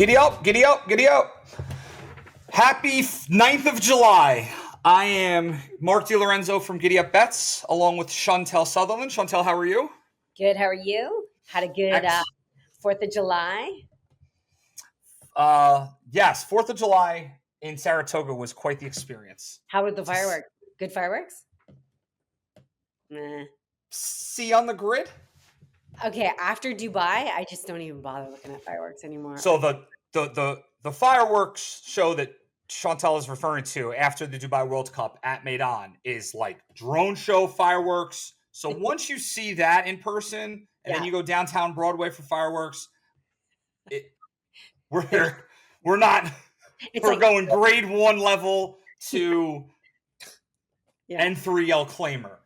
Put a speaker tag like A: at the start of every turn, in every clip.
A: Giddy up, giddy up, giddy up. Happy 9th of July. I am Mark DiLorenzo from GiddyUpBets, along with Chantal Sutherland. Chantal, how are you?
B: Good. How are you? Had a good 4th of July?
A: Yes, 4th of July in Saratoga was quite the experience.
B: How were the fireworks? Good fireworks? Nah.
A: See on the grid?
B: Okay, after Dubai, I just don't even bother looking at fireworks anymore.
A: So the fireworks show that Chantal is referring to after the Dubai World Cup at Maidan is like drone show fireworks. So once you see that in person and then you go downtown Broadway for fireworks, we're not we're going grade 1 level to N3 Claimer.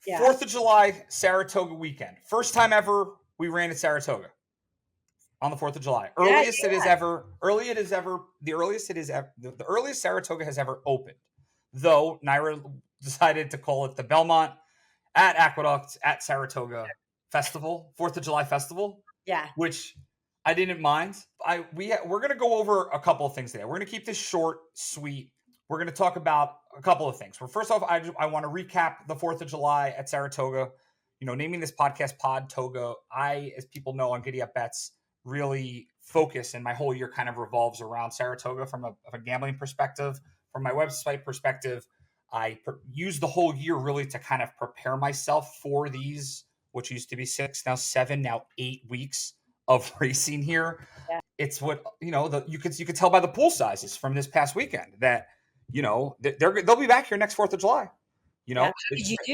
A: 4th of July, Saratoga weekend. First time ever we ran at Saratoga on the 4th of July. The earliest Saratoga has ever opened. Though Naira decided to call it the Belmont at Aqueduct at Saratoga Festival, 4th of July Festival.
B: Yeah.
A: Which I didn't mind. We're going to go over a couple of things today. We're going to keep this short, sweet. We're going to talk about a couple of things. Well, first off, I want to recap the 4th of July at Saratoga. You know, naming this podcast PodToga, as people know on GiddyUpBets, really focus, and my whole year kind of revolves around Saratoga from a gambling perspective. From my website perspective, I use the whole year really to kind of prepare myself for these, which used to be 6, now 7, now 8 weeks of racing here.
B: Yeah.
A: It's what, you could tell by the pool sizes from this past weekend that, they'll be back here next 4th of July.
B: How did you do?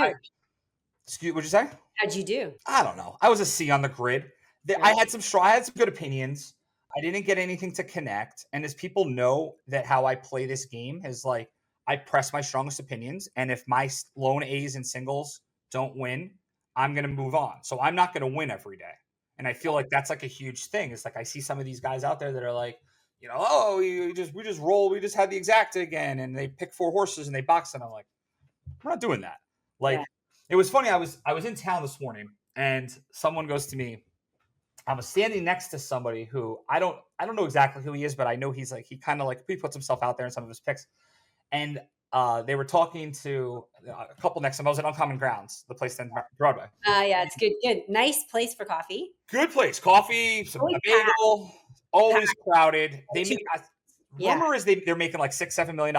A: What'd you say?
B: How'd you do?
A: I don't know. I was a C on the grid. I had some good opinions. I didn't get anything to connect. And as people know that how I play this game is like, I press my strongest opinions. And if my lone A's and singles don't win, I'm going to move on. So I'm not going to win every day. And I feel like that's like a huge thing. It's like, I see some of these guys out there that are like, we just roll. We just had the exacta again. And they pick 4 horses and they box. And I'm like, we're not doing that. It was funny. I was in town this morning and someone goes to me. I was standing next to somebody who I don't know exactly who he is, but I know he puts himself out there in some of his picks. And they were talking to a couple next to him. I was at Uncommon Grounds, the place in Broadway.
B: Yeah, it's good. Good. Nice place for coffee.
A: Good place. Coffee, some bagel, always crowded. Rumor is they're making like $6-7 million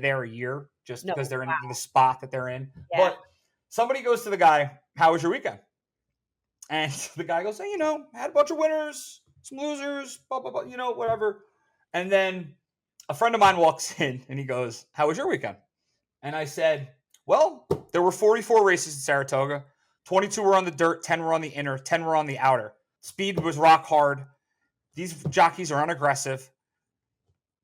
A: there a year just because they're in the spot that they're in. Yeah. But somebody goes to the guy, "How was your weekend?" And the guy goes, "Hey, had a bunch of winners, some losers, blah, blah, blah, whatever." And then a friend of mine walks in and he goes, "How was your weekend?" And I said, "Well, there were 44 races in Saratoga. 22 were on the dirt, 10 were on the inner, 10 were on the outer. Speed was rock hard. These jockeys are unaggressive.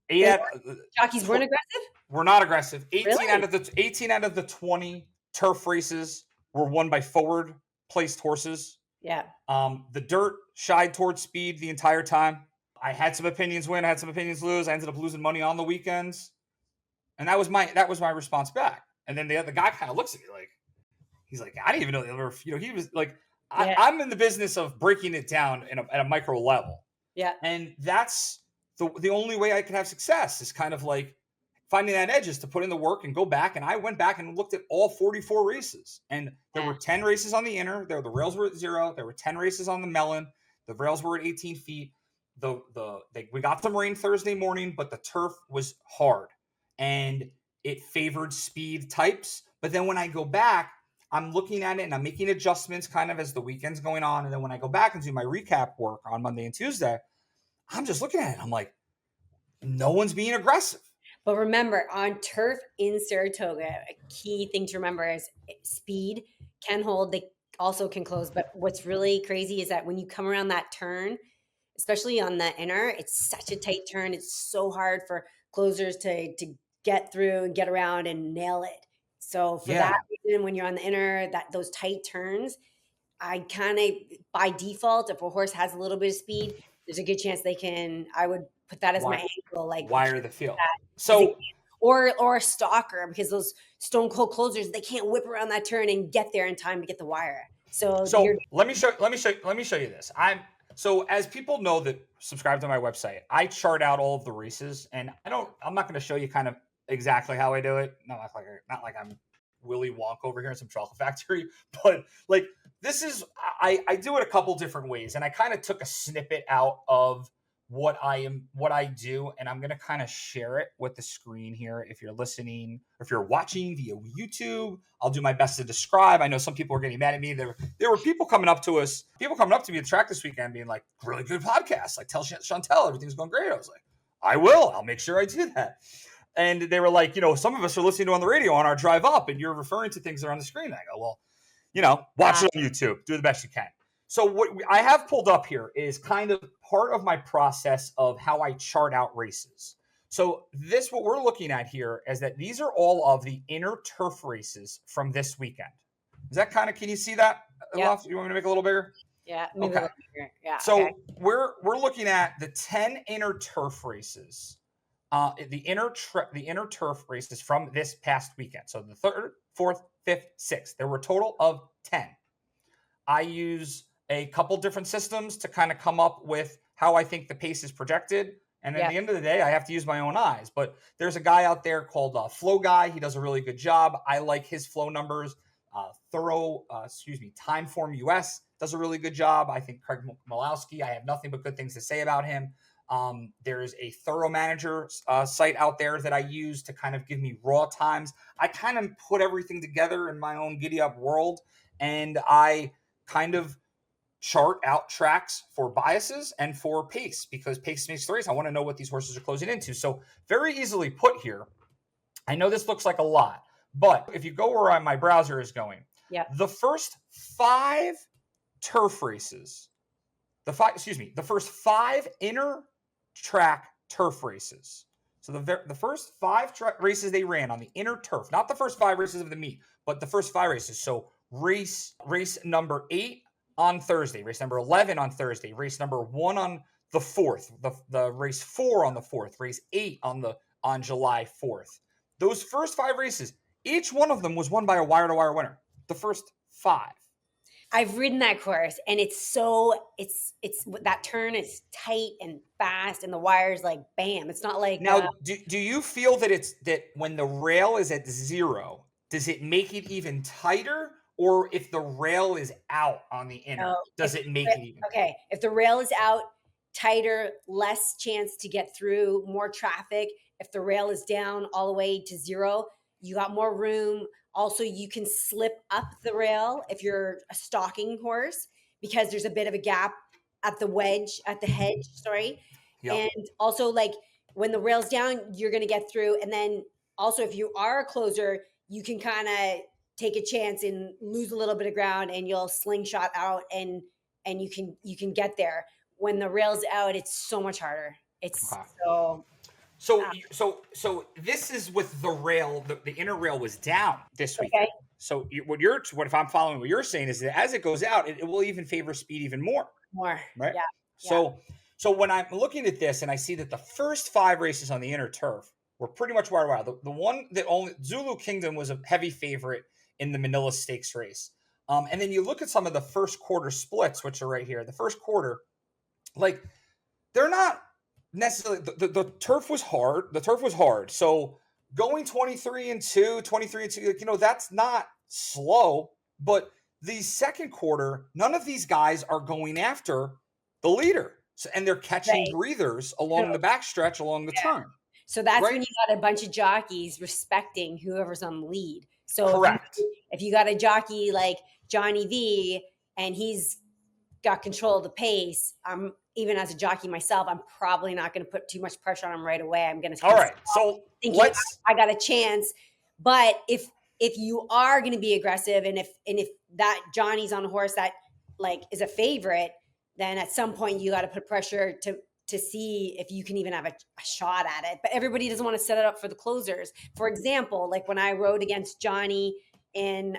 B: Jockeys weren't aggressive?
A: We're not aggressive. 18
B: really?
A: out of the 20 turf races were won by forward placed horses.
B: Yeah.
A: The dirt shied towards speed the entire time. I had some opinions win, I had some opinions lose. I ended up losing money on the weekends. And that was my response back. And then the guy kind of looks at me like, he's like, I didn't even know they were, he was like, I'm in the business of breaking it down at a micro level.
B: Yeah.
A: And that's the only way I can have success is kind of like finding that edge is to put in the work and go back. And I went back and looked at all 44 races. And there were 10 races on the inner. The rails were at 0. There were 10 races on the melon. The rails were at 18 feet. We got some rain Thursday morning, but the turf was hard. And it favored speed types. But then when I go back, I'm looking at it and I'm making adjustments kind of as the weekend's going on. And then when I go back and do my recap work on Monday and Tuesday, I'm just looking at it. I'm like, no one's being aggressive.
B: But remember, on turf in Saratoga, a key thing to remember is speed can hold. They also can close. But what's really crazy is that when you come around that turn, especially on the inner, it's such a tight turn. It's so hard for closers to get through and get around and nail it. So for that reason, when you're on the inner, those tight turns, I kind of, by default, if a horse has a little bit of speed, there's a good chance I would put that as my angle, like
A: wire the field.
B: So, or a stalker, because those stone cold closers, they can't whip around that turn and get there in time to get the wire. So
A: let me show you this. So as people know that subscribe to my website, I chart out all of the races, and I'm not going to show you kind of exactly how I do it. Not like I'm Willy Wonka over here in some chocolate factory, but like this is I do it a couple different ways, and I kind of took a snippet out of what I do, and I'm gonna kind of share it with the screen here. If you're listening, or if you're watching via YouTube, I'll do my best to describe. I know some people are getting mad at me. There were people coming up to me at the track this weekend, being like, "Really good podcast. Like, tell Chantal everything's going great." I was like, "I will. I'll make sure I do that." And they were like, some of us are listening to on the radio on our drive up, and you're referring to things that are on the screen. I go, well, watch it on YouTube. Do the best you can. So what I have pulled up here is kind of part of my process of how I chart out races. So what we're looking at here is that these are all of the inner turf races from this weekend. Is that can you see that?
B: Yeah.
A: You want me to make it a little bigger?
B: Yeah.
A: Okay.
B: Yeah.
A: So
B: okay.
A: we're looking at the 10 inner turf races. The inner turf races from this past weekend. So the 3rd, 4th, 5th, 6th. There were a total of 10. I use a couple different systems to kind of come up with how I think the pace is projected. And at the end of the day, I have to use my own eyes. But there's a guy out there called Flow Guy. He does a really good job. I like his flow numbers. Timeform US does a really good job. I think Craig Malowski, I have nothing but good things to say about him. There's a Thoro Manager site out there that I use to kind of give me raw times. I kind of put everything together in my own Giddy Up world, and I kind of chart out tracks for biases and for pace, because pace makes the race. I want to know what these horses are closing into. So very easily put here. I know this looks like a lot, but if you go where my browser is going, the first 5 turf races, the first 5 inner track turf races. So the first 5 races they ran on the inner turf, not the first 5 races of the meet, but the first 5 races. So race number 8 on Thursday, race number 11 on Thursday, race number 1 on the 4th, the race 4 on the 4th, race 8 on July 4th. Those first 5 races, each one of them was won by a wire-to-wire winner. The first 5.
B: I've ridden that course, and it's that turn is tight and fast, and the wire's like bam. It's not like
A: now. Do you feel that when the rail is at 0, does it make it even tighter, or if the rail is out on the inner, does it make it even?
B: Okay, if the rail is out, tighter, less chance to get through, more traffic. If the rail is down all the way to 0, you got more room. Also, you can slip up the rail if you're a stalking horse, because there's a bit of a gap at the hedge, sorry. Yep. And also, like, when the rail's down, you're going to get through. And then also, if you are a closer, you can kind of take a chance and lose a little bit of ground, and you'll slingshot out, and you can get there. When the rail's out, it's so much harder. It's
A: So this is with the rail. The inner rail was down this week. Okay. So what if I'm following what you're saying is that as it goes out, it will even favor speed even more.
B: Right?
A: Yeah. So when I'm looking at this and I see that the first 5 races on the inner turf were pretty much wire. The one that only Zulu Kingdom was a heavy favorite in the Manila Stakes race. And then you look at some of the first quarter splits, which are right here. The first quarter, like, they're not necessarily the turf was hard. The turf was hard. So going 23-2, that's not slow. But the second quarter, none of these guys are going after the leader. So, and they're catching breathers along the backstretch, along the turn.
B: So that's when you got a bunch of jockeys respecting whoever's on the lead. So
A: correct.
B: If you got a jockey like Johnny V and he's got control of the pace, even as a jockey myself, I'm probably not going to put too much pressure on him right away. I'm going to
A: So
B: I got a chance. But if you are going to be aggressive, and if that Johnny's on a horse that like is a favorite, then at some point you got to put pressure to see if you can even have a shot at it. But everybody doesn't want to set it up for the closers. For example, like when I rode against Johnny in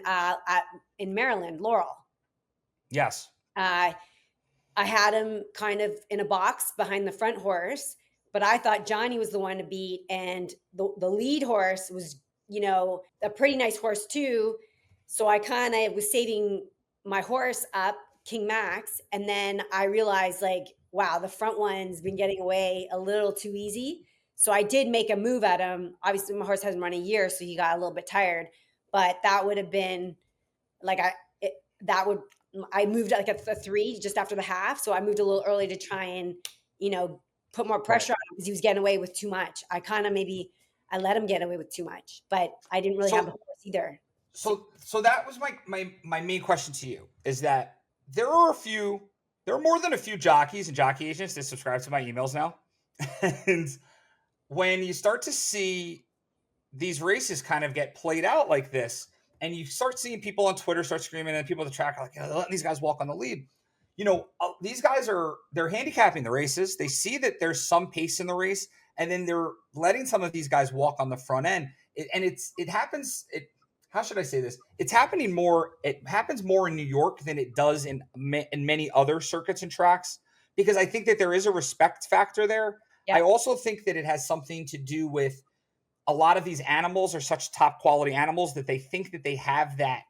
B: Maryland, Laurel.
A: Yes.
B: I had him kind of in a box behind the front horse, but I thought Johnny was the one to beat. And the lead horse was, a pretty nice horse too. So I kind of was saving my horse up King Max, and then I realized like, wow, the front one's been getting away a little too easy. So I did make a move at him. Obviously, my horse hasn't run a year, so he got a little bit tired. But that would have been like that would I moved like a three just after the half, so I moved a little early to try and put more
A: Right.
B: pressure on him because he was getting away with too much. I kind of maybe I let him get away with too much, but I didn't really have the
A: So
B: horse either.
A: so that was my main question to you is that there are more than a few jockeys and jockey agents that subscribe to my emails now. And when you start to see these races kind of get played out like this, and you start seeing people on Twitter start screaming, and people at the track are like, they're letting these guys walk on the lead. These guys they're handicapping the races. They see that there's some pace in the race, and then they're letting some of these guys walk on the front end. It happens. How should I say this? It's happening more. It happens more in New York than it does in many other circuits and tracks, because I think that there is a respect factor there. I
B: Yep.
A: also think that it has something to do with a lot of these animals are such top quality animals that they think that they have that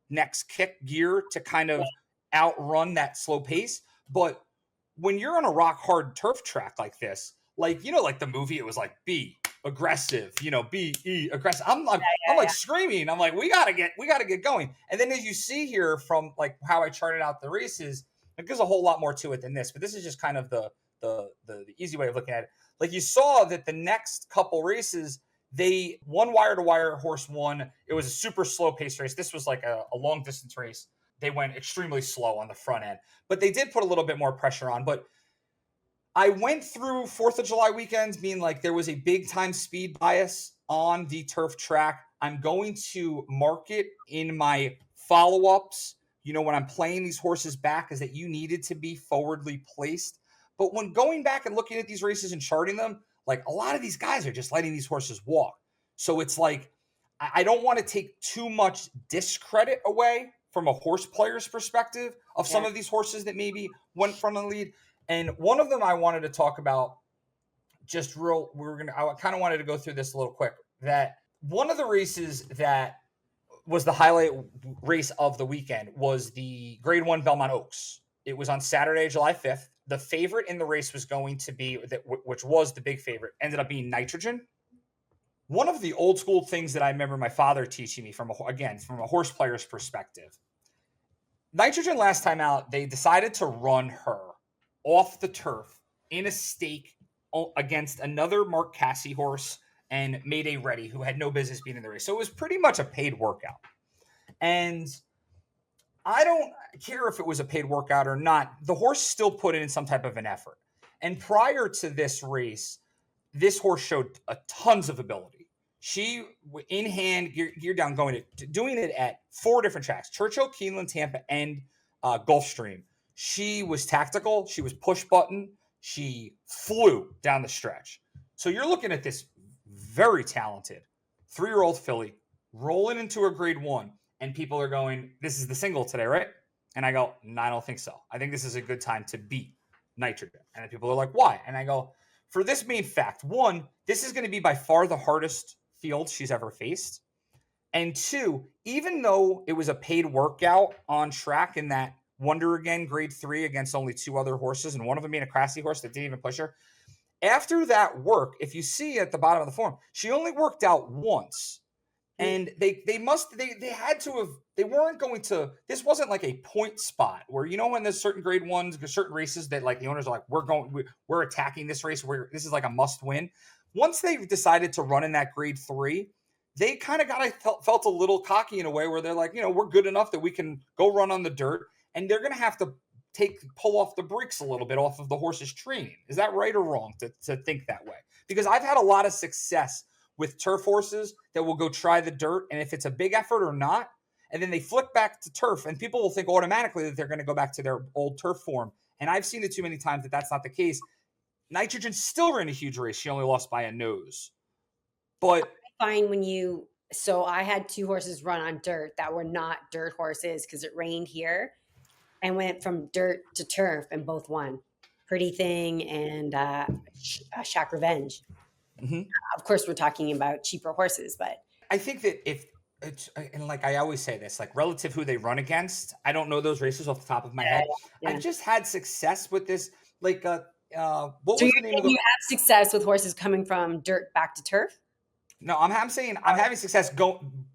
A: next kick gear to kind
B: Yeah.
A: of outrun that slow pace. But when you're on a rock hard turf track like this, like the movie, it was like be aggressive, be aggressive. I'm like
B: Yeah.
A: screaming. I'm like, we gotta get going. And then as you see here from like how I charted out the races, like there's a whole lot more to it than this, but this is just kind of the easy way of looking at it. Like you saw that the next couple races, they one wire to wire horse won. It was a super slow pace race. This was like a long distance race. They went extremely slow on the front end, but they did put a little bit more pressure on. But I went through 4th of July weekends being like there was a big time speed bias on the turf track. I'm going to mark it in my follow ups. When I'm playing these horses back, is that you needed to be forwardly placed. But when going back and looking at these races and charting them, like a lot of these guys are just letting these horses walk. So it's like, I don't want to take too much discredit away from a horse player's perspective of some
B: Yeah.
A: of these horses that maybe went from the lead. And one of them I wanted to talk about I kind of wanted to go through this a little quick. That one of the races that was the highlight race of the weekend was the Grade 1 Belmont Oaks. It was on Saturday, July 5th. The favorite in the race was going to be, which was the big favorite, ended up being Nitrogen. One of the old school things that I remember my father teaching me from a horse player's perspective. Nitrogen last time out, they decided to run her off the turf in a stake against another Mark Cassie horse and Mayday Ready, who had no business being in the race. So it was pretty much a paid workout. And I don't care if it was a paid workout or not. The horse still put in some type of an effort. And prior to this race, this horse showed tons of ability. She in hand, gear down, doing it at 4 different tracks: Churchill, Keeneland, Tampa, and Gulfstream. She was tactical. She was push button. She flew down the stretch. So you're looking at this very talented 3-year-old filly rolling into a Grade 1, and people are going, "This is the single today, right?" And I go, "No, I don't think so. I think this is a good time to beat Nitrogen." And people are like, "Why?" And I go, for this main fact: one, this is going to be by far the hardest field she's ever faced. And two, even though it was a paid workout on track in that Wonder Again Grade 3 against only 2 other horses, and one of them being a Classy horse that didn't even push her, after that work, if you see at the bottom of the form, she only worked out once. And they had to have, they weren't going to, this wasn't like a point spot where, when there's certain Grade 1s, there's certain races that like the owners are like, we're attacking this race where this is like a must win. Once they decided to run in that Grade 3, they kind of felt a little cocky in a way where they're like, we're good enough that we can go run on the dirt, and they're going to have to pull off the brakes a little bit off of the horse's training. Is that right or wrong to think that way? Because I've had a lot of success with turf horses that will go try the dirt, and if it's a big effort or not, and then they flick back to turf, and people will think automatically that they're going to go back to their old turf form. And I've seen it too many times that that's not the case. Nitrogen still ran a huge race. She only lost by a nose. But
B: Fine so I had 2 horses run on dirt that were not dirt horses because it rained here, and went from dirt to turf and both won. Pretty Thing and Shack Revenge.
A: mm-hmm.
B: Of course, we're talking about cheaper horses, but
A: I think that and like I always say this, like relative who they run against, I don't know those races off the top of my head.
B: Yeah.
A: I've just had success with this. Like, what
B: So
A: was
B: you're
A: the name of
B: saying
A: the?
B: you have success with horses coming from dirt back to turf?
A: No, I'm saying I'm having success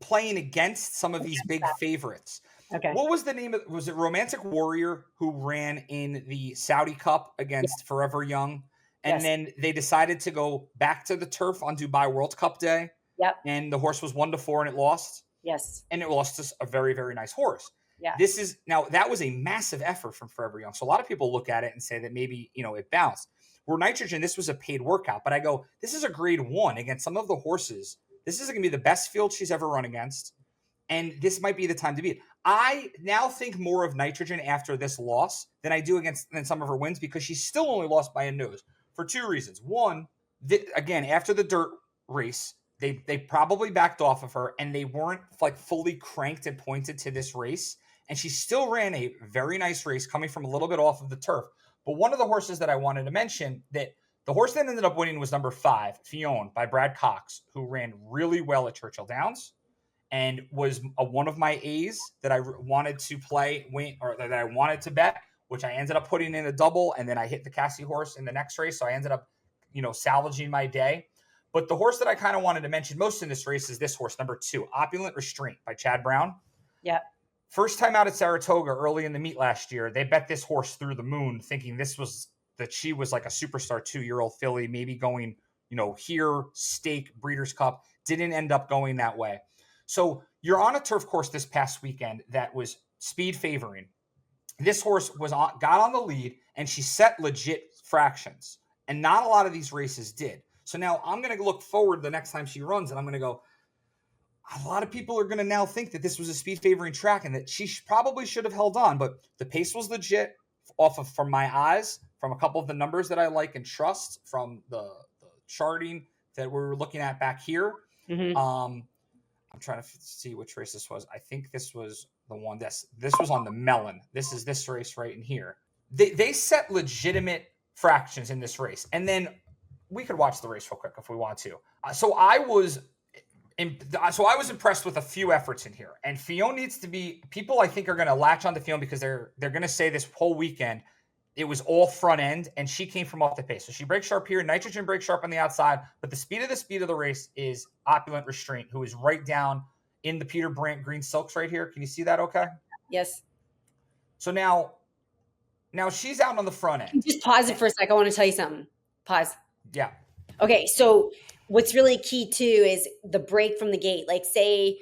A: playing against some of these big favorites.
B: Okay.
A: What was the name of? Was it Romantic Warrior who ran in the Saudi Cup
B: Yeah.
A: against Forever Young, and
B: Yes.
A: then they decided to go back to the turf on Dubai World Cup day,
B: Yep.
A: and the horse was 1-4 and it lost.
B: Yes.
A: And it lost us a very, very nice horse.
B: Yeah.
A: This is now that was a massive effort from Forever Young. So a lot of people look at it and say that maybe, it bounced. Where Nitrogen, this was a paid workout, but I go, this is a grade 1 against some of the horses. This is going to be the best field she's ever run against. And this might be the time to beat. I now think more of Nitrogen after this loss than I do than some of her wins because she's still only lost by a nose for 2 reasons. One, again, after the dirt race, they probably backed off of her and they weren't like fully cranked and pointed to this race. And she still ran a very nice race coming from a little bit off of the turf. But one of the horses that I wanted to mention that the horse that ended up winning was number 5, Fionn by Brad Cox, who ran really well at Churchill Downs and was one of my A's that I wanted to or that I wanted to bet, which I ended up putting in a double. And then I hit the Cassie horse in the next race. So I ended up, salvaging my day. But the horse that I kind of wanted to mention most in this race is this horse, number 2, Opulent Restraint by Chad Brown.
B: Yeah.
A: First time out at Saratoga early in the meet last year, they bet this horse through the moon, thinking that she was like a superstar 2-year-old filly, maybe going, here, stake, Breeders' Cup. Didn't end up going that way. So you're on a turf course this past weekend that was speed favoring. This horse got on the lead and she set legit fractions, and not a lot of these races did. So now I'm going to look forward the next time she runs, and I'm going to go, a lot of people are going to now think that this was a speed favoring track and that she probably should have held on, but the pace was legit from my eyes, from a couple of the numbers that I like and trust, from the charting that we were looking at back here.
B: Mm-hmm.
A: I'm trying to see which race this was. I think this was the one this was on the Melon. This is this race right in here. They set legitimate fractions in this race, and then we could watch the race real quick if we want to. So I was impressed with a few efforts in here, and Fionn needs to be. People I think are going to latch on to Fionn because they're going to say this whole weekend it was all front end, and she came from off the pace. So she breaks sharp here. Nitrogen breaks sharp on the outside, but the speed of the race is Opulent Restraint, who is right down in the Peter Brandt green silks right here. Can you see that okay?
B: Yes.
A: So now she's out on the front end.
B: Just pause it for a sec. I want to tell you something. Pause.
A: Yeah.
B: Okay, so what's really key too is the break from the gate. Like say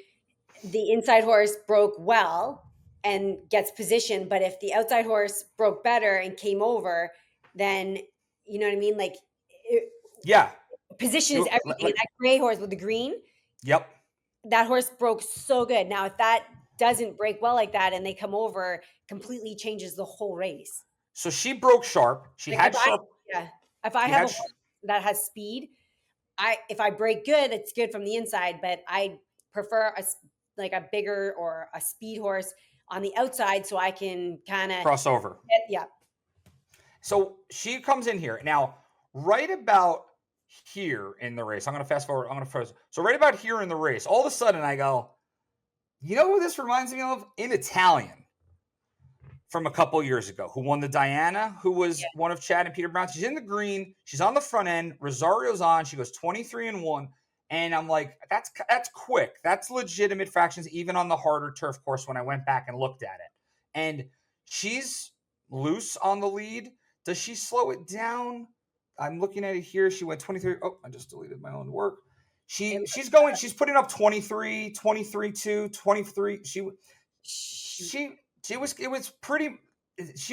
B: the inside horse broke well and gets positioned, but if the outside horse broke better and came over, then you know what I mean? Like position is everything. And that gray horse with the green.
A: Yep.
B: That horse broke so good. Now, if that doesn't break well like that and they come over, completely changes the whole race.
A: So she broke sharp. She
B: like
A: had sharp.
B: If I have a horse that has speed, if I break good, it's good from the inside, but I prefer a bigger or a speed horse on the outside so I can kind of
A: cross over.
B: Yeah.
A: So she comes in here. Now, right about here in the race, I'm going to fast forward. So right about here in the race, all of a sudden I go, you know who this reminds me of? An Italian from a couple years ago who won the Diana, who was one of Chad and Peter Brown. She's in the green. She's on the front end. Rosario's on. She goes 23-1. And I'm like, that's quick. That's legitimate fractions, even on the harder turf course when I went back and looked at it. And she's loose on the lead. Does she slow it down? I'm looking at it here. She went 23. Oh, I just deleted my own work. She's putting up 23, 23-2, 23. She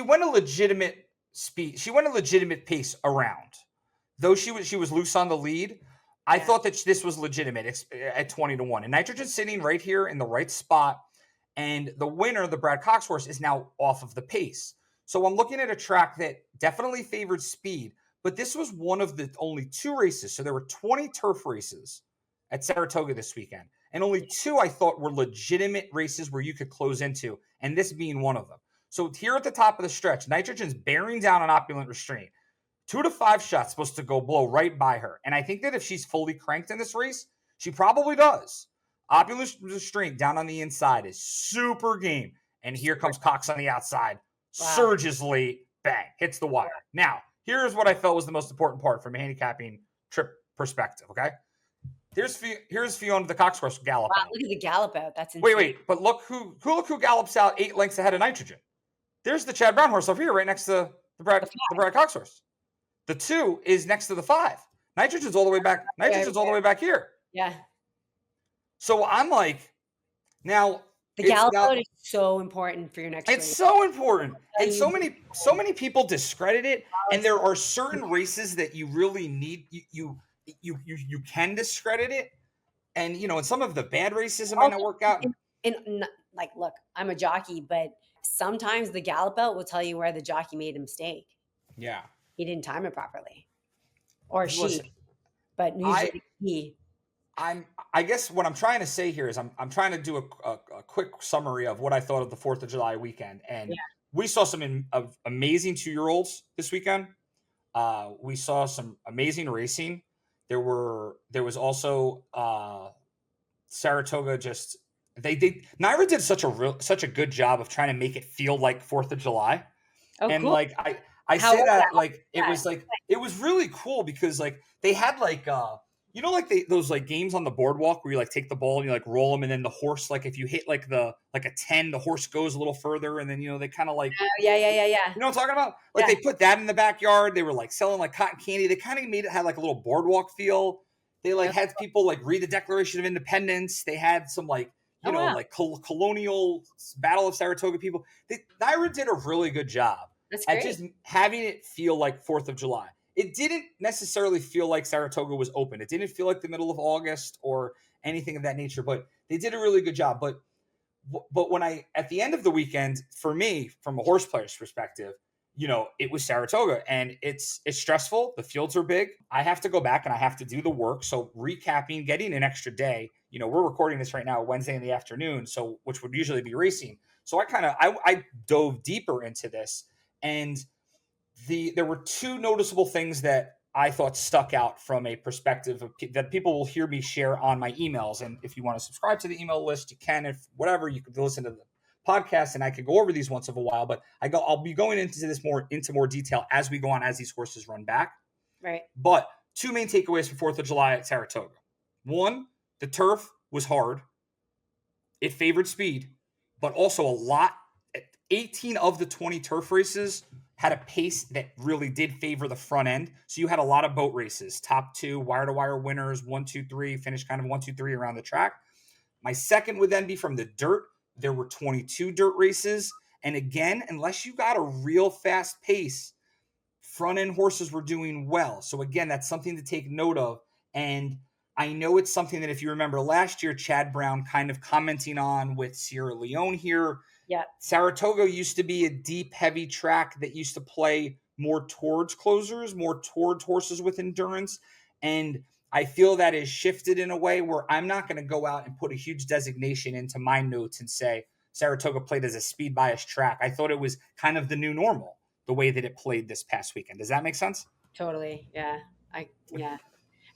A: went a legitimate speed. She went a legitimate pace around. Though she was loose on the lead, I thought that this was legitimate at 20-1. And Nitrogen's sitting right here in the right spot. And the winner, the Brad Cox horse, is now off of the pace. So I'm looking at a track that definitely favored speed, but this was one of the only 2 races. So there were 20 turf races at Saratoga this weekend, and only 2 I thought were legitimate races where you could close into, and this being one of them. So here at the top of the stretch, Nitrogen's bearing down on Opulent Restraint. 2 to 5 shots supposed to blow right by her. And I think that if she's fully cranked in this race, she probably does. Opulent Restraint down on the inside is super game. And here comes Cox on the outside.
B: Wow.
A: Surges late. Bang. Hits the wire. Now, here's what I felt was the most important part from a handicapping trip perspective, okay? Here's Fiona the Cox horse gallop
B: Wow,
A: out.
B: look at the Gallop-Out. That's insane.
A: Wait. But look who gallops out 8 lengths ahead of Nitrogen. There's the Chad Brown horse over here, right next to the Brad Cox horse. The 2 is next to the 5. Nitrogen's all the way back. Nitrogen's all the way back here.
B: Yeah.
A: So I'm like, now
B: the Gallop-Out is so important for your next race.
A: It's so important. And so many people discredit it. And there are certain races that you really need you can discredit it. And in some of the bad races it might not work out.
B: And like, look, I'm a jockey, but sometimes the Gallop-Out will tell you where the jockey made a mistake.
A: Yeah.
B: He didn't time it properly. Or she. But usually he.
A: I guess what I'm trying to say here is I'm trying to do a quick summary of what I thought of the 4th of July weekend. And we saw some amazing 2-year-olds this weekend. We saw some amazing racing. There was also Saratoga just Naira did such a good job of trying to make it feel like 4th of July.
B: Oh,
A: and
B: cool.
A: like I say that like it was really cool because like they had like those like games on the boardwalk where you like take the ball and you like roll them and then the horse, like if you hit like a 10, the horse goes a little further and then they kind of like
B: yeah.
A: You know what I'm talking about? Like they put that in the backyard. They were like selling like cotton candy. They kind of made it have like a little boardwalk feel. They like had people like read the Declaration of Independence. They had some like like colonial Battle of Saratoga people. Naira did a really good job at just having it feel like 4th of July. It didn't necessarily feel like Saratoga was open. It didn't feel like the middle of August or anything of that nature, but they did a really good job. But when at the end of the weekend, for me, from a horse player's perspective, it was Saratoga and it's stressful. The fields are big. I have to go back and I have to do the work. So recapping, getting an extra day, we're recording this right now, Wednesday in the afternoon. So, which would usually be racing. So I dove deeper into this and there were 2 noticeable things that I thought stuck out from a perspective of that people will hear me share on my emails. And if you want to subscribe to the email list, you can. If whatever, you could listen to the podcast, and I could go over these once in a while. But I'll be going into more detail as we go on, as these horses run back.
B: Right.
A: But 2 main takeaways for 4th of July at Saratoga. 1, the turf was hard. It favored speed, but also a lot. 18 of the 20 turf races had a pace that really did favor the front end. So you had a lot of boat races, top 2, wire-to-wire winners, 1, 2, 3, finish kind of 1, 2, 3 around the track. My second would then be from the dirt. There were 22 dirt races. And again, unless you got a real fast pace, front end horses were doing well. So again, that's something to take note of. And I know it's something that if you remember last year, Chad Brown kind of commenting on with Sierra Leone here.
B: Yeah.
A: Saratoga used to be a deep, heavy track that used to play more towards closers, more towards horses with endurance. And I feel that is shifted in a way where I'm not going to go out and put a huge designation into my notes and say Saratoga played as a speed bias track. I thought it was kind of the new normal, the way that it played this past weekend. Does that make sense?
B: Totally. Yeah.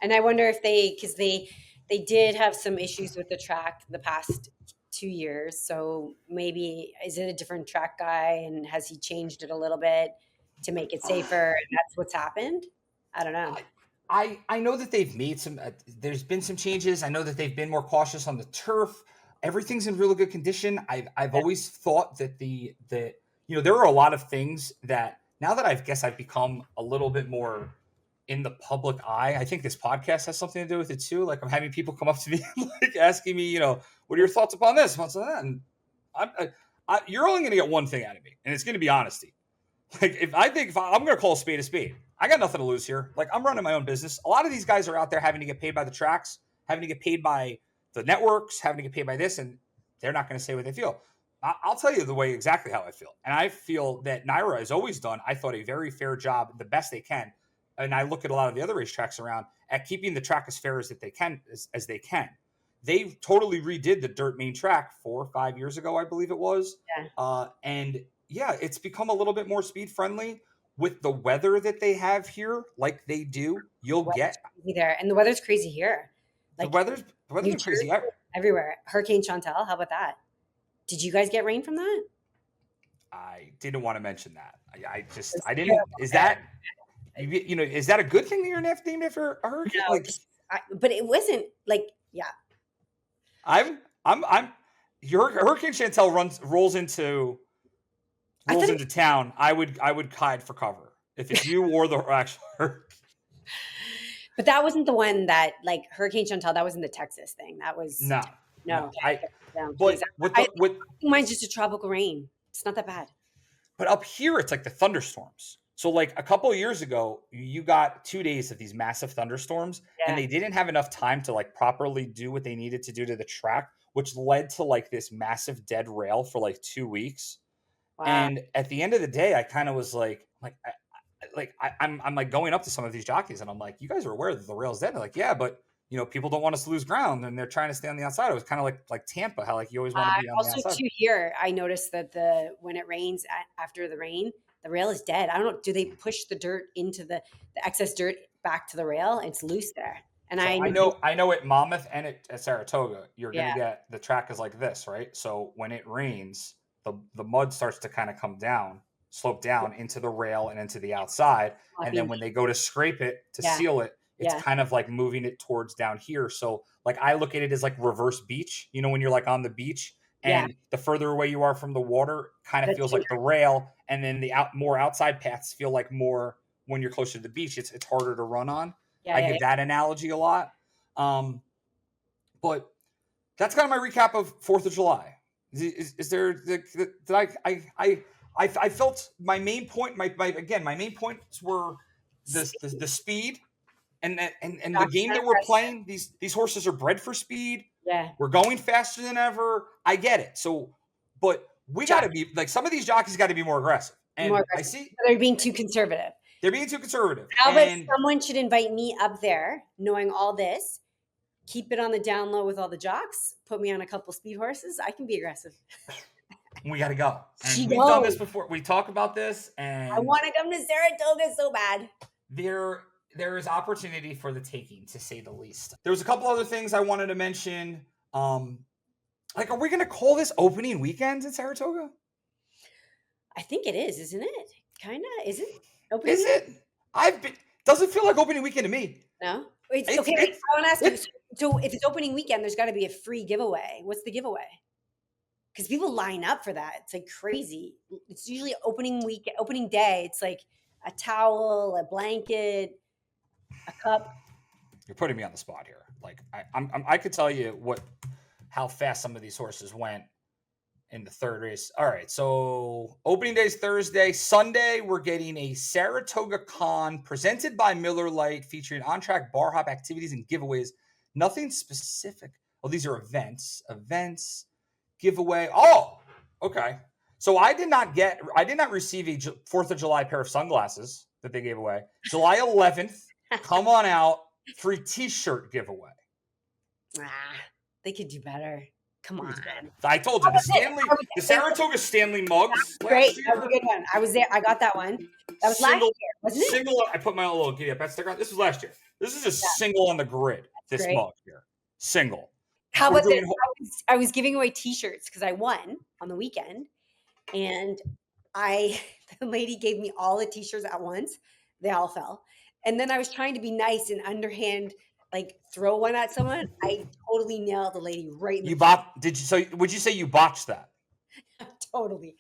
B: And I wonder if because they did have some issues with the track the past 2 years. So maybe is it a different track guy and has he changed it a little bit to make it safer? And that's what's happened. I don't know.
A: I know that they've made some, there's been some changes. I know that they've been more cautious on the turf. Everything's in really good condition. I've always thought that there are a lot of things that now that I've become a little bit more in the public eye. I think this podcast has something to do with it too. Like I'm having people come up to me like asking me, what are your thoughts upon this? What's that? And you're only going to get one thing out of me, and it's going to be honesty. Like if I'm going to call a spade, I got nothing to lose here. Like I'm running my own business. A lot of these guys are out there having to get paid by the tracks, having to get paid by the networks, having to get paid by this, and they're not going to say what they feel. I'll tell you exactly how I feel. And I feel that Naira has always done, I thought, a very fair job, the best they can. And I look at a lot of the other racetracks around at keeping the track as fair as they can. They totally redid the dirt main track 4 or 5 years ago, I believe it was.
B: Yeah.
A: And it's become a little bit more speed friendly with the weather that they have here, like they do. You'll get
B: there, and the weather's crazy here.
A: Like, the weather's crazy.
B: everywhere. Hurricane Chantal, how about that? Did you guys get rain from that?
A: I didn't want to mention that.
B: It's
A: I didn't.
B: terrible.
A: Is that is that a good thing that you're named after a hurricane?
B: No,
A: Like,
B: but it wasn't like, yeah.
A: I'm your Hurricane Chantel
B: I thought
A: rolls
B: it,
A: into town. I would hide for cover if it's you or the actual hurricane.
B: but that wasn't the one that like Hurricane Chantal. That wasn't the Texas thing. That was
A: No,
B: no.
A: no.
B: No, please.
A: But with
B: I
A: the
B: think
A: with
B: mine's just a tropical rain. It's not that bad.
A: but up here it's like the thunderstorms. So like a couple of years ago, you got 2 days of these massive thunderstorms, and
B: Yeah.
A: they didn't have enough time to like properly do what they needed to do to the track, which led to like this massive dead rail for like 2 weeks.
B: Wow.
A: And at the end of the day, I kind of was I'm like going up to some of these jockeys, and I'm like, you guys are aware that the rail's dead? They're like, yeah, but people don't want us to lose ground, and they're trying to stay on the outside. It was kind of like Tampa, how like you always want to be on the
B: Also,
A: outside.
B: too, here I noticed that when it rains after the rain, the rail is dead. I don't know. Do they push the dirt into the excess dirt back to the rail? It's loose there, and
A: So I know at Monmouth and at Saratoga, you're
B: yeah,
A: gonna get the track is like this, right? So when it rains, the mud starts to kind of come down, slope down into the rail and into the outside, and then when they go to scrape it to
B: yeah,
A: seal it, it's
B: yeah,
A: kind of like moving it towards down here. So like I look at it as like reverse beach, when you're like on the beach,
B: yeah.
A: and the further away you are from the water, kind of
B: That's
A: feels like the rail, and then the more outside paths feel like more when you're closer to the beach. It's harder to run on.
B: yeah,
A: I
B: yeah,
A: give that analogy a lot. But that's kind of my recap of 4th of July. Is there did I felt my main point my main points were the speed and the game that we're playing. These horses are bred for speed.
B: yeah.
A: We're going faster than ever. I get it. So, but we got to be like some of these jockeys got to be more aggressive.
B: More
A: And I
B: aggressive.
A: see
B: They're being too conservative.
A: they're being too conservative.
B: How about
A: And
B: someone should invite me up there, knowing all this, keep it on the down low with all the jocks, put me on a couple speed horses. I can be aggressive.
A: we got to go.
B: She
A: And we've done this
B: goes.
A: before. We talk about this,
B: I
A: and
B: want to come to Saratoga so bad.
A: there is opportunity for the taking, to say the least. There was a couple other things I wanted to mention. Like, are we going to call this opening weekend in Saratoga?
B: I think it is, isn't it? Kind of. Is it?
A: Is it? Doesn't feel like opening weekend to me.
B: No. Okay. I want to ask you. So, if it's opening weekend, there's got to be a free giveaway. What's the giveaway? Because people line up for that. It's like crazy. It's usually opening day. It's like a towel, a blanket, a cup.
A: You're putting me on the spot here. Like I could tell you how fast some of these horses went in the third race. All right, so opening day is Thursday. Sunday, we're getting a Saratoga Con presented by Miller Lite, featuring on-track bar hop activities and giveaways. Nothing specific. Oh, these are events, giveaway. Oh, okay. So I did not receive a 4th of July pair of sunglasses that they gave away. July 11th, come on out, free t-shirt giveaway.
B: They could do better. Come on.
A: I told you, the Saratoga Stanley mugs.
B: Great. That was a good one. I was there. I got that one. That was last year, wasn't it?
A: Single. I put my little GiddyUpBets sticker on. This was last year. This is a single on the grid. This mug here. Single.
B: How about this? I was giving away t-shirts because I won on the weekend. And the lady gave me all the t-shirts at once. They all fell. And then I was trying to be nice and underhand, like throw one at someone. I totally nailed the lady right in the
A: would you say you botched that?
B: Totally.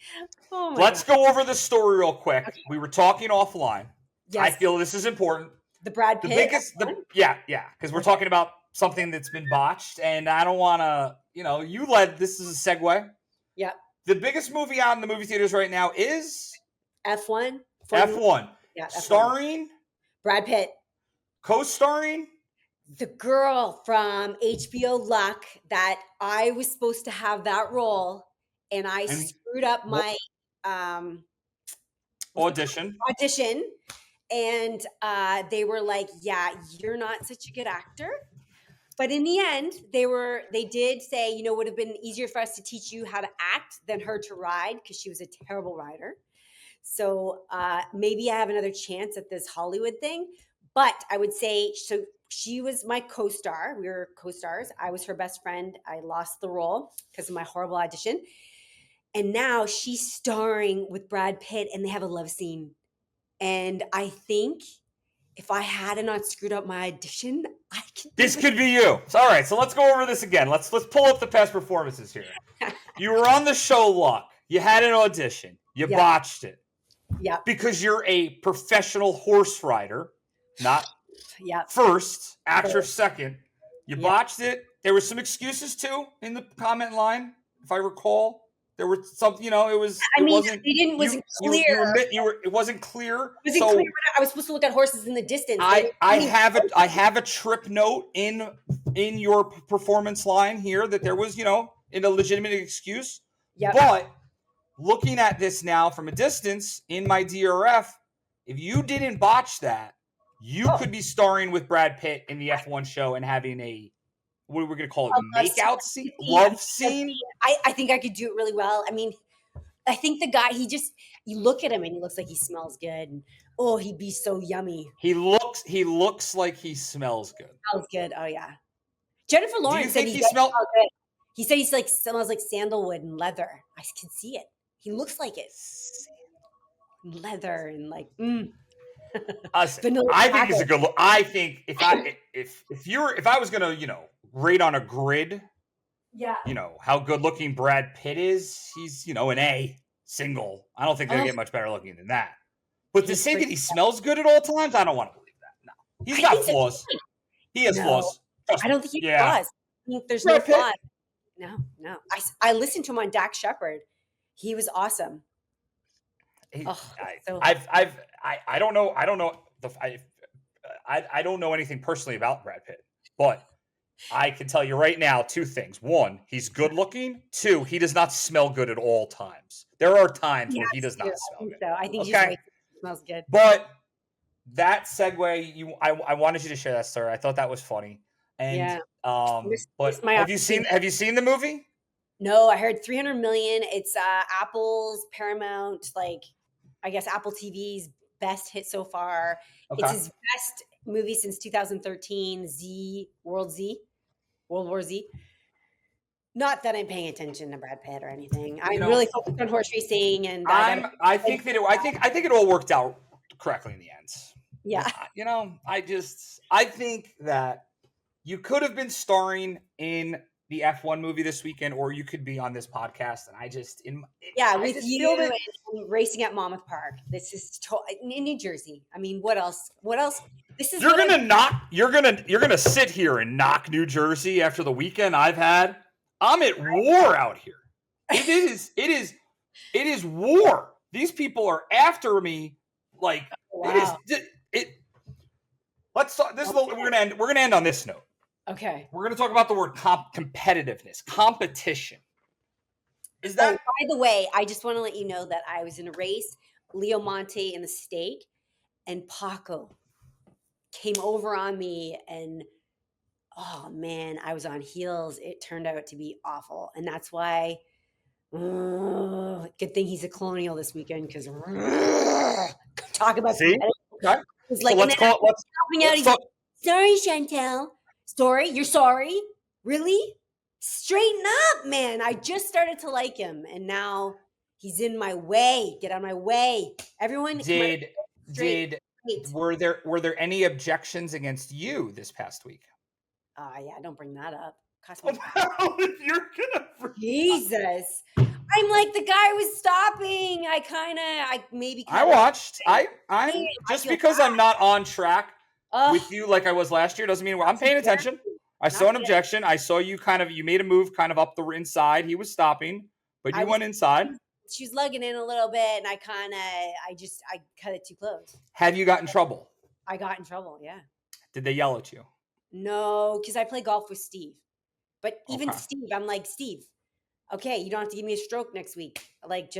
B: Oh my
A: Let's
B: God.
A: go over the story real quick. Okay. We were talking offline.
B: Yes.
A: I feel this is important.
B: The Brad Pitt.
A: Because we're talking about something that's been botched, and I don't want to, you led. This is a segue.
B: Yep.
A: The biggest movie out in the movie theaters right now is
B: F1.
A: F1.
B: Yeah. F1.
A: Starring
B: Brad Pitt.
A: Co-starring
B: the girl from HBO Luck that I was supposed to have that role, and I screwed up my
A: audition.
B: And they were like, "Yeah, you're not such a good actor." But in the end, they did say, would have been easier for us to teach you how to act than her to ride, because she was a terrible rider. So maybe I have another chance at this Hollywood thing. But I would say, so she was my co-star. We were co-stars. I was her best friend. I lost the role because of my horrible audition. And now she's starring with Brad Pitt and they have a love scene. And I think if I hadn't not screwed up my audition, I could.
A: This could be you. All right, so let's go over this again. Let's pull up the past performances here. You were on the show Luck. You had an audition. You botched it.
B: Yeah.
A: Because you're a professional horse rider, not first, actress second. You botched it. There were some excuses too in the comment line, if I recall. There were some, it was. It wasn't clear. It wasn't clear.
B: It wasn't clear. I was supposed to look at horses in the distance.
A: I have a trip note in your performance line here that there was, a legitimate excuse.
B: Yeah.
A: But looking at this now from a distance in my DRF, if you didn't botch that, you could be starring with Brad Pitt in the F1 show and having a, what are we going to call it, makeout scene? Love scene?
B: I think I could do it really well. I mean, I think the guy, you look at him and he looks like he smells good. And, he'd be so yummy.
A: He looks like he smells good.
B: Smells good. Oh, yeah. Jennifer Lawrence said he
A: smells
B: good. He said he smells like sandalwood and leather. I can see it. He looks like it. Leather and like,
A: I think he's a good look. I think if I was gonna, rate on a grid, how good looking Brad Pitt is, he's, an A single. I don't think they'll get much better looking than that. But to say that he smells good at all times, I don't want to believe that. No, he's got flaws. He has flaws.
B: I don't think he has flaws. I think there's no flaws. No. I listened to him on Dak Shepard. He was awesome.
A: I don't know. I don't know anything personally about Brad Pitt, but I can tell you right now 2 things. 1, he's good looking. 2, he does not smell good at all times. There are times where he does not smell good.
B: So I think he's right. He smells good.
A: But that segue, I wanted you to share that story. I thought that was funny. And but have you seen the movie?
B: No, I heard 300 million. It's Apple's Paramount, I guess Apple TV's best hit so far. Okay. It's his best movie since 2013, World War Z. Not that I'm paying attention to Brad Pitt or anything. I'm really focused on horse racing, and
A: I think it all worked out correctly in the end.
B: Yeah.
A: I think that you could have been starring in the F1 movie this weekend, or you could be on this podcast. And
B: with you and racing at Monmouth Park. This is in New Jersey. I mean, what else? This is
A: you're gonna sit here and knock New Jersey after the weekend I've had. I'm at war out here. It is war. These people are after me. Like Let's talk. We're gonna end on this note.
B: Okay.
A: We're going to talk about the word competitiveness, competition. Is that?
B: By the way, I just want to let you know that I was in a race, Leo Monte in the stake, and Paco came over on me, and oh man, I was on heels. It turned out to be awful, and that's why. Good thing he's a Colonial this weekend because talk about
A: see. Okay.
B: It's like
A: so let's talk.
B: Sorry, Chantal. Story? You're sorry? Really? Straighten up, man. I just started to like him, and now he's in my way. Get out of my way. Everyone
A: were there any objections against you this past week?
B: Yeah, don't bring that up.
A: You're gonna
B: Jesus. I'm like, the guy was stopping.
A: I watched. I'm just because I'm not on track with you like I was last year doesn't mean I'm paying attention. I saw an objection. I saw you you made a move kind of up the inside. He was stopping, but you went inside.
B: She was lugging in a little bit, and I cut it too close.
A: Have you got in trouble?
B: I got in trouble, yeah.
A: Did they yell at you?
B: No, because I play golf with Steve. But even Steve, I'm like, Steve, okay, you don't have to give me a stroke next week.
A: Did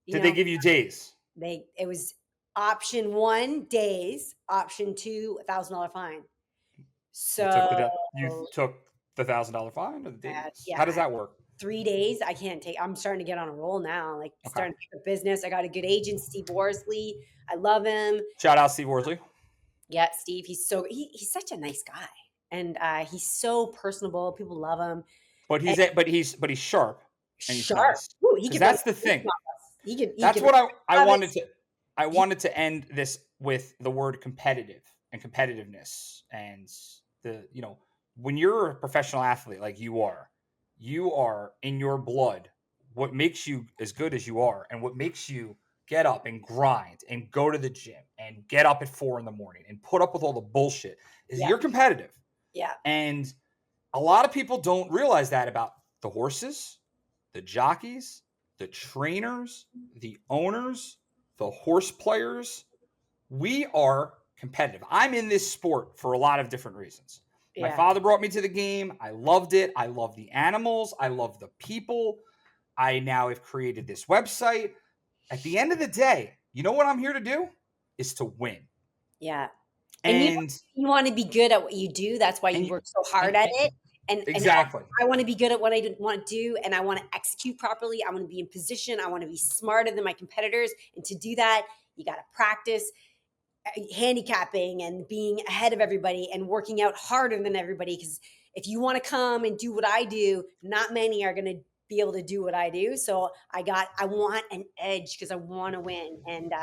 A: they give you days?
B: It was option 1, days. Option 2, $1,000 fine. So
A: you took the $1,000 fine or the days?
B: Yeah.
A: How does that work?
B: 3 days. I can't take. I'm starting to get on a roll now. Starting to pick up business. I got a good agent, Steve Worsley. I love him.
A: Shout out Steve Worsley.
B: Yeah, Steve, he's such a nice guy, and he's so personable. People love him.
A: But
B: And
A: he's sharp and he's
B: sharp.
A: nice.
B: Ooh, he
A: Because
B: could run
A: that's the
B: a business
A: thing.
B: off us. He
A: That's
B: could
A: what I
B: love it.
A: wanted to I
B: He
A: wanted to end this with the word competitive and competitiveness and when you're a professional athlete like you are in your blood what makes you as good as you are and what makes you get up and grind and go to the gym and get up at 4 in the morning and put up with all the bullshit is
B: Yeah,
A: you're competitive.
B: yeah,
A: And a lot of people don't realize that about the horses, the jockeys, the trainers, the owners, the horse players. We are competitive. I'm in this sport for a lot of different reasons. My
B: yeah,
A: father brought me to the game. I loved it. I love the animals. I love the people. I now have created this website. At the end of the day, you know what I'm here to do? Is to win.
B: yeah. And
A: And
B: you wanna be good at what you do, that's why
A: and
B: you
A: you-
B: work so hard at
A: and
B: it, and
A: exactly.
B: I wanna be good at what I wanna do, and I wanna execute properly, I wanna be in position, I wanna be smarter than my competitors, and to do that, you gotta practice, handicapping and being ahead of everybody and working out harder than everybody, because if you wanna come and do what I do, not many are gonna be able to do what I do, so I want an edge because I wanna win, and,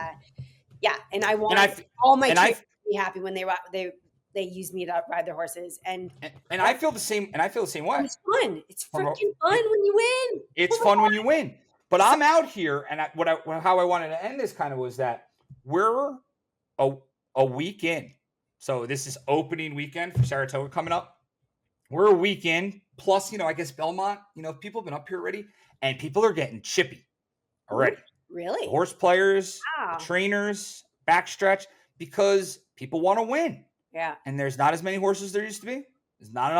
B: yeah, and I
A: And
B: want
A: I
B: all my
A: and
B: trainers
A: I
B: to be happy when they use me to ride their horses, and
A: and
B: yeah,
A: I feel the same. And I feel the same way.
B: it's fun. It's
A: From
B: freaking fun when you win.
A: it's
B: Oh my
A: fun when you win. But
B: god, so
A: I'm out here, and how I wanted to end this kind of was that we're a a week in. So this is opening weekend for Saratoga coming up. We're a week in. Plus, I guess Belmont. People have been up here already, and people are getting chippy
B: ooh,
A: already. The
B: really?
A: horse players, the
B: Wow.
A: trainers, backstretch, because people want to win,
B: Yeah,
A: and there's not as many horses there used to be. There's not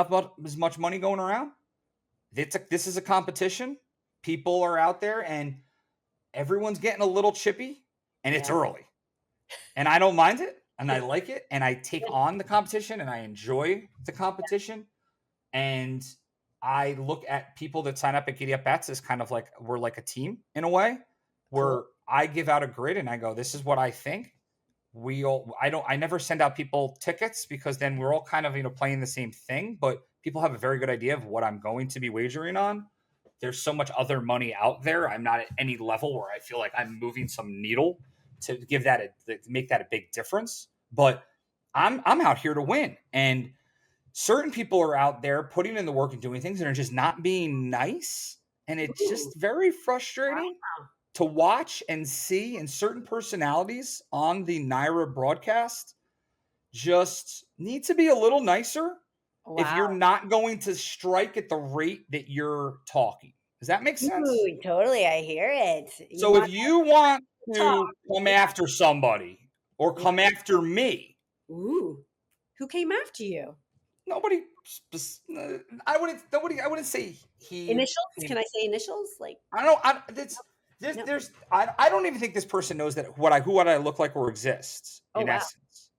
A: as much money going around. This is a competition. People are out there and everyone's getting a little chippy and it's
B: yeah,
A: early. And I don't mind it and I like it and I take on the competition and I enjoy the competition. And I look at people that sign up at GiddyUpBets as kind of like we're like a team in a way
B: cool.
A: where I give out a grid and I go, this is what I think. I never send out people tickets because then we're all kind of, playing the same thing, but people have a very good idea of what I'm going to be wagering on. There's so much other money out there. I'm not at any level where I feel like I'm moving some needle to make that a big difference. But I'm out here to win. And certain people are out there putting in the work and doing things and are just not being nice. And it's
B: Ooh,
A: just very
B: wow.
A: frustrating to watch and see, and certain personalities on the Naira broadcast just need to be a little nicer if
B: Wow.
A: you're not going to strike at the rate that you're talking. Does that make sense?
B: Ooh, totally, I hear it. You
A: So if
B: want
A: you want
B: to talk.
A: to come
B: Yeah,
A: after somebody or
B: yeah.
A: come after me,
B: Ooh, who came after you?
A: nobody I wouldn't say he
B: Initials? Can I say initials? Like,
A: I don't know.
B: no.
A: There's I don't even think this person knows that what I look like or exists
B: Oh,
A: in
B: wow.
A: essence.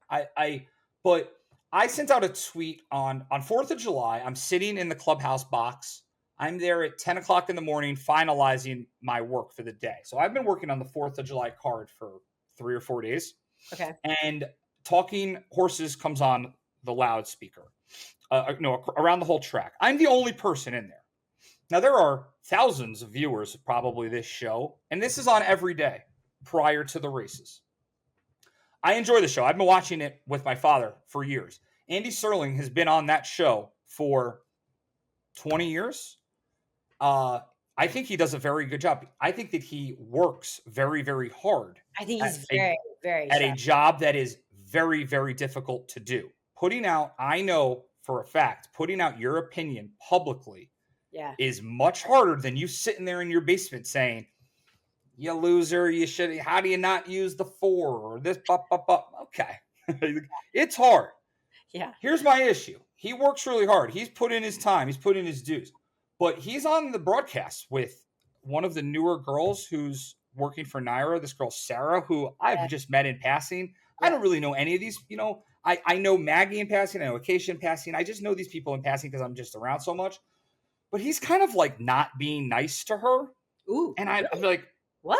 A: But I sent out a tweet on 4th of July. I'm sitting in the clubhouse box. I'm there at 10 o'clock in the morning finalizing my work for the day. So I've been working on the 4th of July card for 3 or 4 days.
B: Okay.
A: And Talking Horses comes on the loudspeaker. Around the whole track. I'm the only person in there. Now, there are thousands of viewers of probably this show, and this is on every day prior to the races. I enjoy the show. I've been watching it with my father for years. Andy Serling has been on that show for 20 years. I think he does a very good job. I think that he works very, very hard
B: I think
A: at
B: he's
A: a,
B: very, very
A: at a
B: sharp.
A: job that is very, very difficult to do. I know for a fact, putting out your opinion publicly
B: Yeah.
A: is much harder than you sitting there in your basement saying, you loser, you should, how do you not use the 4 or this, okay. It's hard.
B: Yeah.
A: Here's my issue. He works really hard. He's put in his time. He's put in his dues, but he's on the broadcast with one of the newer girls who's working for Naira, this girl, Sarah, who I've
B: Yeah.
A: just met in passing. I
B: Yeah.
A: don't really know any of these, I know Maggie in passing. I know Acacia in passing. I just know these people in passing because I'm just around so much. But he's kind of like not being nice to her.
B: Ooh,
A: And
B: really?
A: I'm like,
B: What?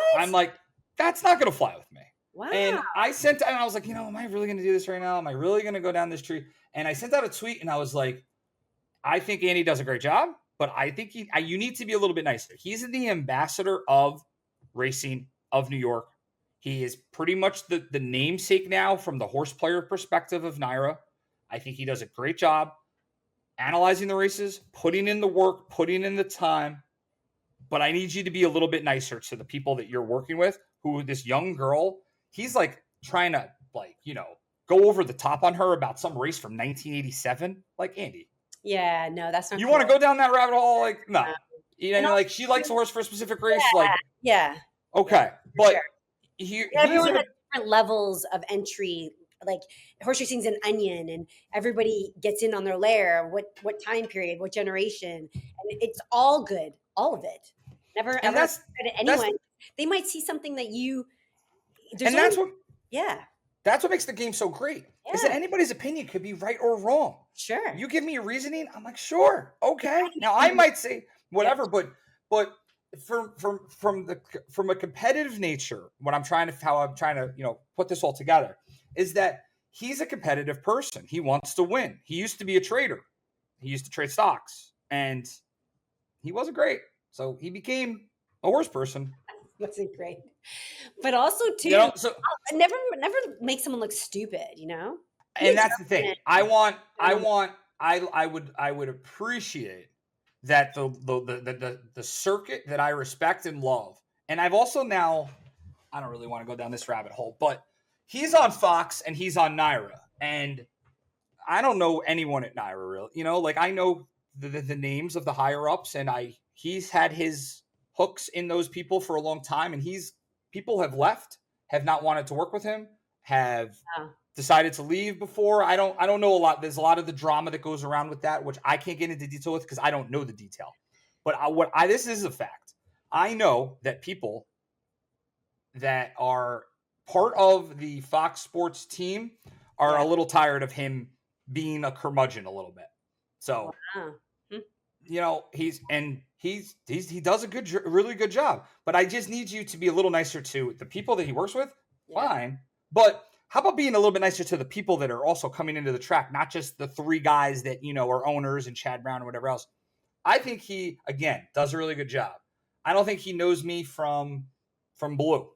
A: that's not going to fly with me.
B: Wow.
A: And I was like, am I really going to do this right now? Am I really going to go down this tree? And I sent out a tweet and I was like, I think Andy does a great job, but I think you need to be a little bit nicer. He's the ambassador of racing of New York. He is pretty much the namesake now from the horse player perspective of NYRA. I think he does a great job analyzing the races, putting in the work, putting in the time. But I need you to be a little bit nicer to the people that you're working with. Who this young girl, he's like trying to go over the top on her about some race from 1987. Like, Andy,
B: Yeah, no, that's not
A: you
B: cool.
A: want to go down that rabbit hole? Like, no.
B: And
A: Like she likes a horse for a specific race. Like,
B: yeah,
A: okay,
B: for
A: but
B: sure.
A: he's
B: Everyone
A: in a
B: has different levels of entry. Like horse racing's an onion, and everybody gets in on their layer. What time period? What generation? And it's all good, all of it. Never
A: and
B: ever credit
A: that's
B: anyone. They might see something that you. There's
A: and
B: only
A: that's
B: yeah,
A: what makes the game so great. Is that
B: yeah,
A: anybody's opinion could be right or wrong.
B: sure.
A: You give me a reasoning, I'm like, sure, okay. Now I might say
B: Yeah,
A: whatever, but from a competitive nature, how I'm trying to put this all together is that he's a competitive person. He wants to win. He used to be a trader. He used to trade stocks, and he wasn't great. So he became a horse person.
B: wasn't great, but also too,
A: So
B: never make someone look stupid. Be
A: and that's the thing.
B: intelligent.
A: I would appreciate that the circuit that I respect and love. And I've also now, I don't really want to go down this rabbit hole, but he's on Fox and he's on NYRA. And I don't know anyone at NYRA really. Like I know the names of the higher ups, and he's had his hooks in those people for a long time, and people have left, have not wanted to work with him, have decided to leave before. I don't know a lot. There's a lot of the drama that goes around with that, which I can't get into detail with because I don't know the detail. But this is a fact. I know that people that are part of the Fox Sports team are a little tired of him being a curmudgeon a little bit. So, he does a really good job. But I just need you to be a little nicer to the people that he works with. Yeah. Fine, but how about being a little bit nicer to the people that are also coming into the track, not just the three guys that are owners and Chad Brown or whatever else. I think he again does a really good job. I don't think he knows me from Blue,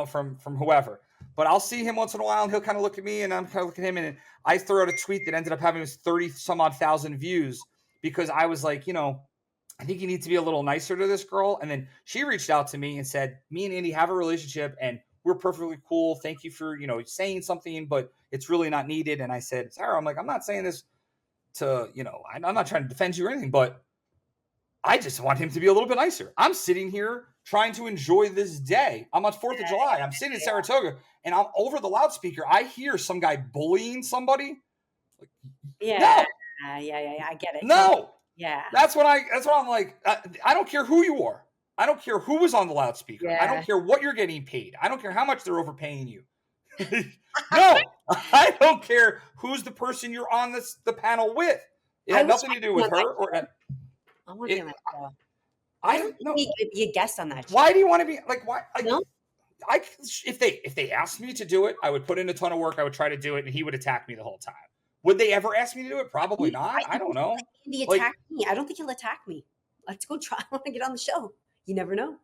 A: from whoever. But I'll see him once in a while, and he'll kind of look at me, and I'm kind of looking at him, and I throw out a tweet that ended up having 30 some odd thousand views because I was like, I think you need to be a little nicer to this girl. And then she reached out to me and said, me and Andy have a relationship, and we're perfectly cool. Thank you for, saying something, but it's really not needed. And I said, Sarah, I'm like, I'm not saying this to, I'm not trying to defend you or anything, but I just want him to be a little bit nicer. I'm sitting here trying to enjoy this day. I'm on 4th of July. I'm sitting in Saratoga, and I'm over the loudspeaker. I hear some guy bullying somebody.
B: Yeah.
A: No.
B: Yeah. I get it.
A: No.
B: Yeah.
A: That's what I'm like. I don't care who you are. I don't care who was on the loudspeaker. Yeah. I don't care what you're getting paid. I don't care how much they're overpaying you. No, I don't care who's the person you're on the panel with. It had nothing to do with her or.
B: I want to be on that show.
A: I don't know.
B: He could be a guest on that show.
A: Why do you want to be like? Why?
B: No.
A: If they asked me to do it, I would put in a ton of work. I would try to do it, and he would attack me the whole time. Would they ever ask me to do it? Probably not. I don't know.
B: He attacked me. I don't think he'll attack me. Let's go try. I want to get on the show. You never know.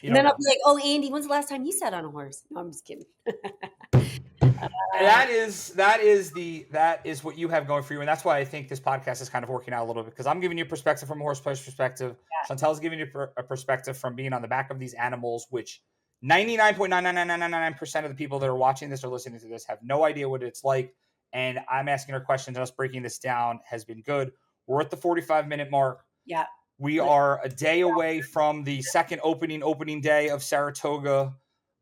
B: And then I'll be like, "Oh, Andy, when's the last time you sat on a horse?" No, I'm just kidding.
A: That is what you have going for you, and that's why I think this podcast is kind of working out a little bit, because I'm giving you a perspective from a horse player's perspective. Yeah. Chantal's giving you a perspective from being on the back of these animals, which 99.99999% of the people that are watching this or listening to this have no idea what it's like. And I'm asking her questions, and us breaking this down has been good. We're at the 45-minute mark.
B: Yeah.
A: We are a day away from the second opening day of Saratoga.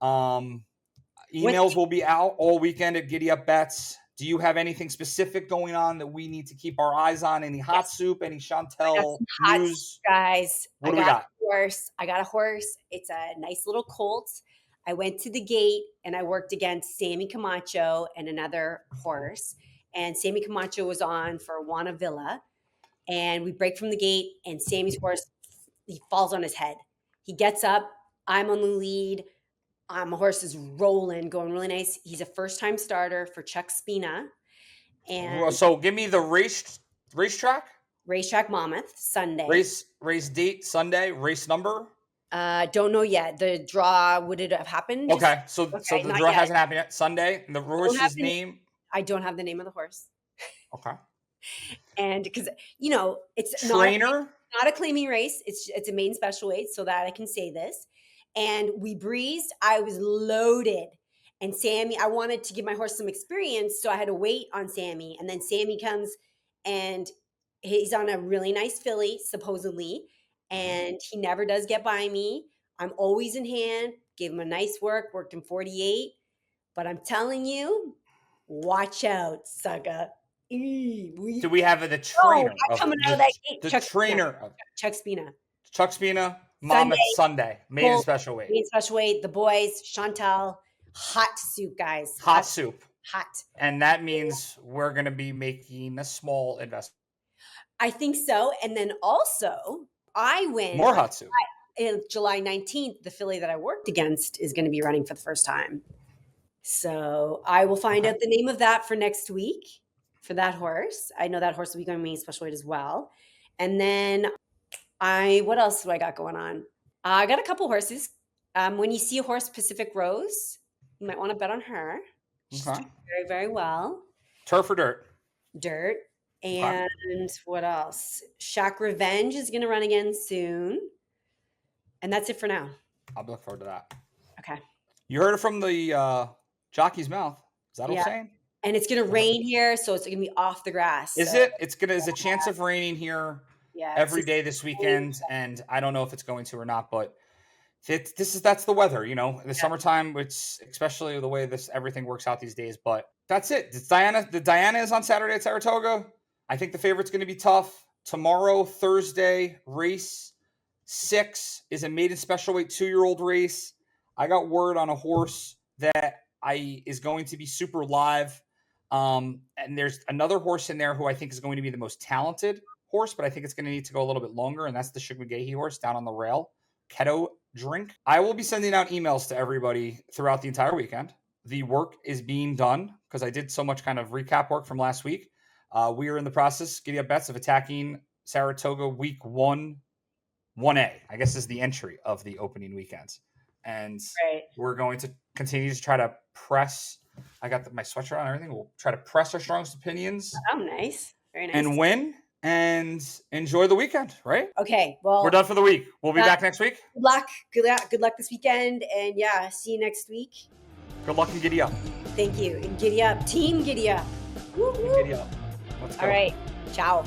A: Emails will be out all weekend at GiddyUpBets. Do you have anything specific going on that we need to keep our eyes on? Any hot soup? Any Chantal news?
B: Guys,
A: what do we got?
B: I got a horse. It's a nice little colt. I went to the gate and I worked against Sammy Camacho and another horse. And Sammy Camacho was on for Juana Villa. And we break from the gate, and Sammy's horse, he falls on his head. He gets up. I'm on the lead. My horse is rolling, going really nice. He's a first-time starter for Chuck Spina and
A: So give me the racetrack,
B: Racetrack Monmouth Sunday.
A: race date Sunday, race number.
B: Don't know yet. The draw, would it have happened?
A: Okay, so
B: Okay,
A: the
B: not
A: draw
B: yet.
A: hasn't happened yet. Sunday, and the
B: Don't have
A: horse's
B: the
A: name.
B: I don't have the name of the horse.
A: Okay.
B: And because, it's
A: Trainer.
B: not a claiming race. It's a main special weight, so that I can say this. And we breezed. I was loaded. And Sammy, I wanted to give my horse some experience, so I had to wait on Sammy. And then Sammy comes and he's on a really nice filly, supposedly, and he never does get by me. I'm always in hand, gave him a nice worked him 48. But I'm telling you, watch out, Saga.
A: Do we have the trainer?
B: I'm coming out of that gate.
A: The
B: Chuck
A: trainer.
B: Chuck Spina.
A: Chuck Spina, Monmouth Sunday, maiden special weight.
B: Maiden special weight. The boys, Chantal, hot soup, guys.
A: Hot soup.
B: Hot.
A: And that means we're going to be making a small investment.
B: I think so. And then also, I win.
A: More hot soup.
B: July 19th, the filly that I worked against is going to be running for the first time. So I will find out the name of that for next week for that horse. I know that horse will be going to be special weight as well. And then what else do I got going on? I got a couple horses. When you see a horse, Pacific Rose, you might want to bet on her. She's doing very, very well.
A: Turf or dirt?
B: Dirt. And what else? Shack Revenge is going to run again soon. And that's it for now.
A: I'll look forward to that.
B: Okay.
A: You heard it from the jockey's mouth. Is that what I'm saying?
B: And it's going to rain here, so it's going to be off the grass.
A: Is it? Is a chance of raining here every day this weekend, and I don't know if it's going to or not, but that's the weather, The summertime, it's especially the way everything works out these days. But that's it. The Diana is on Saturday at Saratoga. I think the favorite's going to be tough. Tomorrow, Thursday, race 6 is a maiden special weight 2-year-old race. I got word on a horse that is going to be super live. And there's another horse in there who I think is going to be the most talented horse, but I think it's going to need to go a little bit longer, and that's the Shug McGahee horse down on the rail, Keto Drink. I will be sending out emails to everybody throughout the entire weekend. The work is being done because I did so much kind of recap work from last week. We are in the process, GiddyUpBets, of attacking Saratoga week 1, 1A, I guess is the entry of the opening weekends. And we're going to continue to try to press. I got my sweatshirt on and everything. We'll try to press our strongest opinions.
B: Oh, nice. Very nice.
A: And win and enjoy the weekend, right?
B: Okay. Well,
A: we're done for the week. We'll be back next week.
B: Good luck. Good luck this weekend. And see you next week.
A: Good luck and giddy up.
B: Thank you. And giddy up. Team giddy up. Woo-hoo.
A: Giddy up. Let's go.
B: All right. Ciao.